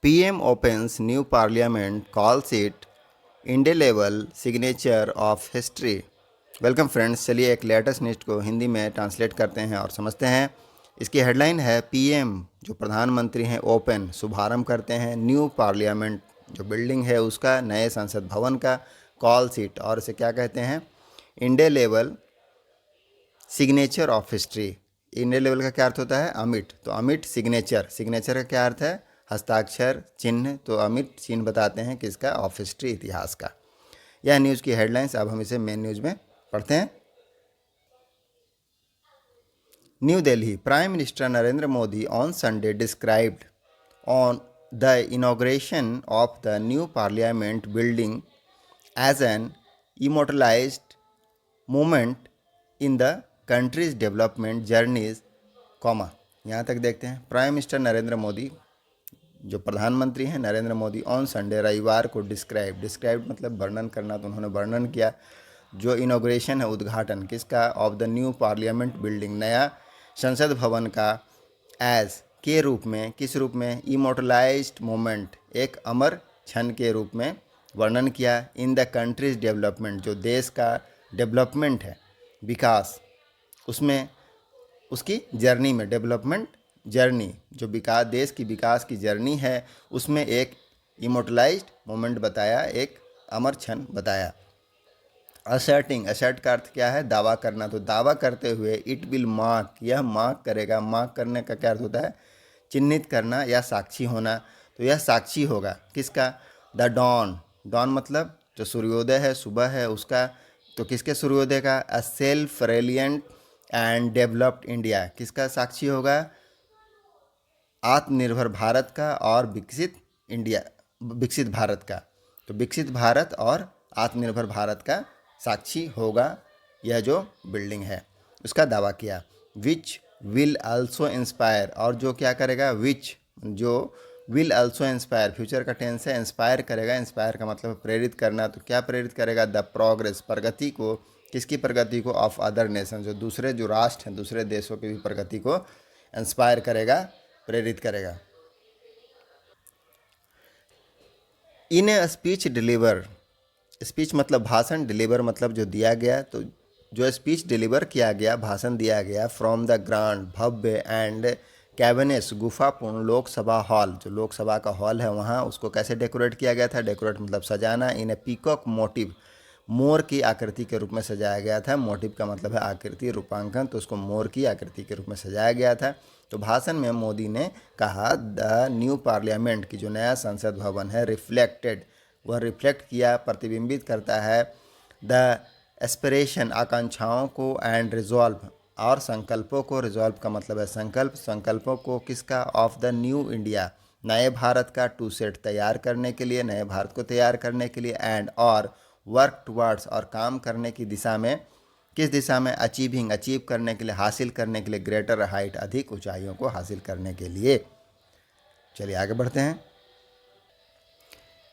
PM opens new parliament, calls it indelible signature of history। Welcome friends, चलिए एक latest news को हिंदी में translate करते हैं और समझते हैं। इसकी हेडलाइन है पीएम जो प्रधानमंत्री हैं ओपन शुभारंभ करते हैं न्यू पार्लियामेंट जो बिल्डिंग है उसका, नए संसद भवन का, कॉल सीट और इसे क्या कहते हैं, indelible signature of history. India level का क्या अर्थ होता है, अमिट, तो अमिट सिग्नेचर, सिग्नेचर का क्या अर्थ है, हस्ताक्षर चिन्ह, तो अमिट चिन्ह बताते हैं किसका, ऑफ हिस्ट्री, इतिहास का। यह न्यूज़ की हेडलाइंस। अब हम इसे मेन न्यूज़ में पढ़ते हैं। New Delhi, prime minister Narendra Modi on Sunday described on the inauguration of the new parliament building as an immortalised moment in the country's development journeys, comma, यहाँ तक देखते हैं। प्राइम मिनिस्टर नरेंद्र मोदी जो प्रधानमंत्री हैं नरेंद्र मोदी ऑन संडे रविवार को डिस्क्राइब मतलब वर्णन करना, तो उन्होंने वर्णन किया जो इनॉग्रेशन है, उद्घाटन किसका, of the new parliament building, नया संसद भवन का, एज के रूप में, किस रूप में, इमोटलाइज्ड मोमेंट, एक अमर क्षण के रूप में वर्णन किया, इन द कंट्रीज डेवलपमेंट, जो देश का डेवलपमेंट है, विकास, उसमें उसकी जर्नी में, डेवलपमेंट जर्नी, जो विकास, देश की विकास की जर्नी है उसमें एक इमोटलाइज्ड मोमेंट बताया, एक अमर क्षण बताया। असर्टिंग, असर्ट का अर्थ क्या है, दावा करना, तो दावा करते हुए, इट विल मार्क, यह मार्क करेगा, मार्क करने का क्या अर्थ होता है, चिन्हित करना या साक्षी होना, तो यह साक्षी होगा किसका, द डॉन, डॉन मतलब जो सूर्योदय है, सुबह है उसका, तो किसके सूर्योदय का, a self reliant and developed India, किसका साक्षी होगा, आत्मनिर्भर भारत का और विकसित इंडिया, विकसित भारत का, तो विकसित भारत और आत्मनिर्भर भारत का साक्षी होगा यह जो बिल्डिंग है, उसका दावा किया। विच विल आल्सो इंस्पायर, और जो क्या करेगा, विच जो विल आल्सो इंस्पायर, फ्यूचर का टेंस है, इंस्पायर करेगा, इंस्पायर का मतलब प्रेरित करना, तो क्या प्रेरित करेगा, द प्रोग्रेस, प्रगति को, किसकी प्रगति को, ऑफ अदर नेशन, जो दूसरे जो राष्ट्र हैं, दूसरे देशों की भी प्रगति को इंस्पायर करेगा, प्रेरित करेगा। इन ए स्पीच डिलीवर, स्पीच मतलब भाषण, डिलीवर मतलब जो दिया गया, तो जो स्पीच डिलीवर किया गया, भाषण दिया गया, from the grand Bhavya and कैबिनेस गुफापूर्ण Lok Sabha hall, जो लोकसभा का हॉल है वहाँ, उसको कैसे डेकोरेट किया गया था, डेकोरेट मतलब सजाना, इन ए पीकॉक मोटिव, मोर की आकृति के रूप में सजाया गया था, मोटिव का मतलब है आकृति, रूपांकन, तो उसको मोर की आकृति के रूप में सजाया गया था। तो भाषण में मोदी ने कहा द न्यू पार्लियामेंट की जो नया संसद भवन है, रिफ्लेक्टेड, वह रिफ्लेक्ट किया, प्रतिबिंबित करता है, द एस्पिरेशन, आकांक्षाओं को, एंड रिजॉल्व, और संकल्पों को, रिजॉल्व का मतलब है संकल्प, संकल्पों को किसका, ऑफ द न्यू इंडिया, नए भारत का, टू सेट तैयार करने के लिए, नए भारत को तैयार करने के लिए, एंड और वर्क टुवर्ड्स, और काम करने की दिशा में, किस दिशा में, अचीविंग, अचीव करने के लिए, हासिल करने के लिए, ग्रेटर हाइट, अधिक ऊंचाइयों को हासिल करने के लिए। चलिए आगे बढ़ते हैं।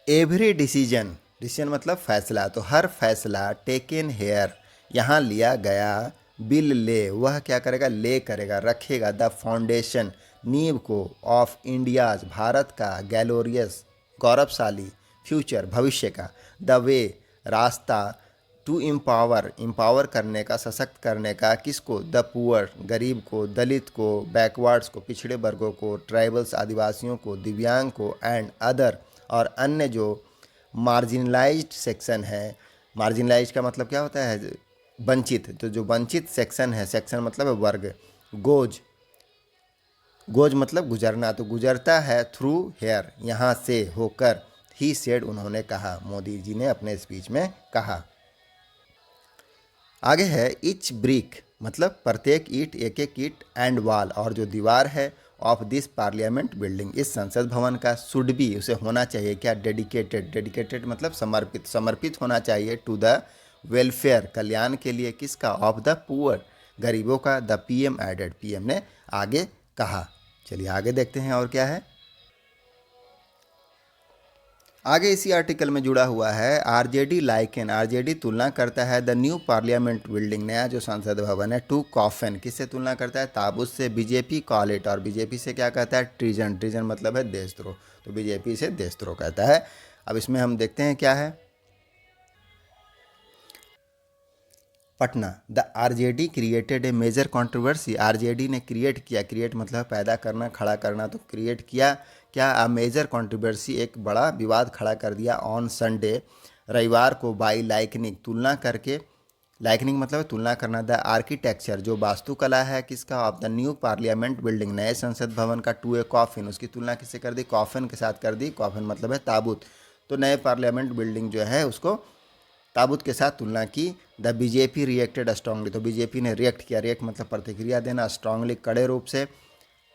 एवरी डिसीजन, डिसीजन मतलब फैसला, तो हर फैसला, टेकन हेयर, यहाँ लिया गया, बिल ले, वह क्या करेगा, ले करेगा, रखेगा, द फाउंडेशन, नींव को, ऑफ इंडियाज, भारत का, गैलोरियस, गौरवशाली, फ्यूचर, भविष्य का, द वे, रास्ता, टू एम्पावर, एम्पावर करने का, सशक्त करने का, किसको, द पुअर, गरीब को, दलित को, बैकवर्ड्स को, पिछड़े वर्गों को, ट्राइबल्स, आदिवासियों को, दिव्यांग को, एंड अदर, और अन्य जो मार्जिनलाइज्ड सेक्शन है, मार्जिनलाइज का मतलब क्या होता है, वंचित, तो जो वंचित सेक्शन है, सेक्शन मतलब है वर्ग, गोज, गोज मतलब गुजरना, तो गुजरता है, थ्रू हेयर, यहाँ से होकर, ही सेड, उन्होंने कहा, मोदी जी ने अपने स्पीच में कहा। आगे है इच ब्रिक मतलब प्रत्येक ईंट, एक एक ईंट, एंड वाल, और जो दीवार है, ऑफ दिस पार्लियामेंट बिल्डिंग, इस संसद भवन का, शुड बी, उसे होना चाहिए क्या, डेडिकेटेड, डेडिकेटेड मतलब समर्पित, समर्पित होना चाहिए, टू द वेलफेयर, कल्याण के लिए, किसका, ऑफ द पुअर, गरीबों का, द पीएम एडेड, पीएम ने आगे कहा। चलिए आगे देखते हैं और क्या है। आगे इसी आर्टिकल में जुड़ा हुआ है आरजेडी लाइकन, आरजेडी तुलना करता है द न्यू पार्लियामेंट बिल्डिंग, नया जो संसद भवन है, टू कॉफन, किससे तुलना करता है, ताबूत से, बीजेपी कॉल इट, और बीजेपी से क्या कहता है, ट्रीजन, ट्रीजन मतलब है देशद्रोह, तो बीजेपी से देशद्रोह कहता है। अब इसमें हम देखते हैं क्या है। Patna, the RJD created a major controversy, RJD ने क्रिएट किया, क्रिएट मतलब पैदा करना, खड़ा करना, तो क्रिएट किया क्या, अ मेजर कंट्रोवर्सी, एक बड़ा विवाद खड़ा कर दिया, ऑन संडे, रविवार को, बाई लाइकनिंग, तुलना करके, लाइकनिंग मतलब है तुलना करना, द आर्किटेक्चर, जो वास्तुकला है किसका, of the new parliament building, नए संसद भवन का, टू ए कॉफिन, उसकी तुलना किससे कर दी, कॉफिन के साथ कर दी, कॉफिन मतलब है ताबूत, तो नए पार्लियामेंट बिल्डिंग जो है उसको ताबूत के साथ तुलना की। द बीजेपी रिएक्टेड स्ट्रांगली, तो बीजेपी ने रिएक्ट किया, रिएक्ट मतलब प्रतिक्रिया देना, स्ट्रांगली कड़े रूप से,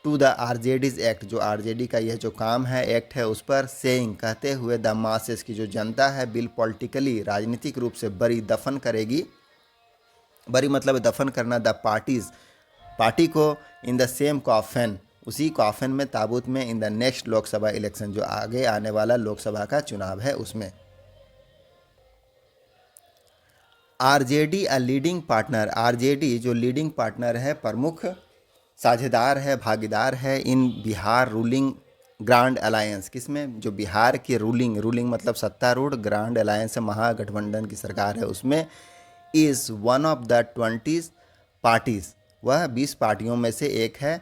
टू द आरजेडीज एक्ट, जो आरजेडी का यह जो काम है, एक्ट है, उस पर, सेइंग कहते हुए, द मासेस की जो जनता है, बिल पॉलिटिकली राजनीतिक रूप से, बरी दफन करेगी, बरी मतलब दफन करना, द पार्टीज पार्टी को, इन द सेम कॉफन, उसी कॉफन में, ताबूत में, in the next Lok Sabha election, जो आगे आने वाला लोकसभा का चुनाव है उसमें। RJD a leading partner, RJD जो लीडिंग पार्टनर है, प्रमुख साझेदार है, भागीदार है, इन बिहार रूलिंग ग्रांड अलायंस, किसमें, जो बिहार की रूलिंग, रूलिंग मतलब सत्तारूढ़, ग्रांड अलायंस महागठबंधन की सरकार है उसमें, is one of the 20 parties, वह 20 पार्टियों में से एक है,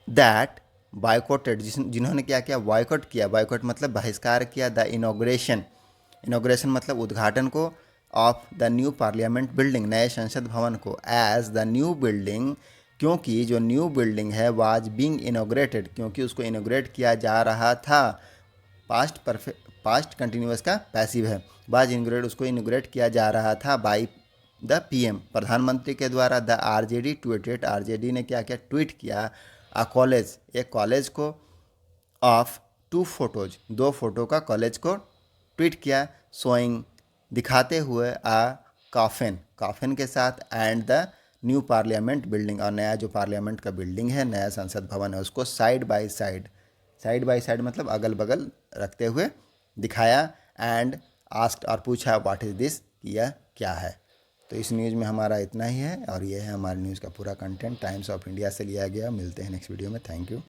दैट बायकॉटेड, जिन्होंने क्या किया, बॉयकॉट किया, बॉयकॉट मतलब बहिष्कार किया, द इनॉग्रेशन, इनॉग्रेशन मतलब उद्घाटन को, of the new parliament building, नए संसद भवन को, एज द न्यू बिल्डिंग, क्योंकि जो न्यू बिल्डिंग है, वाज बीइंग इनॉग्रेटेड, क्योंकि उसको इनॉग्रेट किया जा रहा था, पास्ट परफेक्ट, पास्ट कंटिन्यूअस का पैसिव है, वाज इनॉग्रेट, उसको इनॉग्रेट किया जा रहा था, बाई द पीएम, प्रधानमंत्री के द्वारा, द आरजेडी ट्वीटेड, आरजेडी ने क्या किया, ट्वीट किया, अ कॉलेज, एक कॉलेज को, ऑफ 2 फोटोज, 2 फोटो का कॉलेज को ट्वीट किया, शोइंग दिखाते हुए, आ कॉफिन, कॉफिन के साथ, and the new parliament building, और नया जो पार्लियामेंट का बिल्डिंग है, नया संसद भवन है, उसको side by side, side by side मतलब अगल बगल रखते हुए दिखाया, एंड आस्क्ड, और पूछा, व्हाट इज़ दिस, यह क्या है। तो इस न्यूज़ में हमारा इतना ही है, और ये है हमारे न्यूज़ का पूरा कंटेंट, टाइम्स ऑफ इंडिया से लिया गया। मिलते हैं नेक्स्ट वीडियो में, थैंक यू।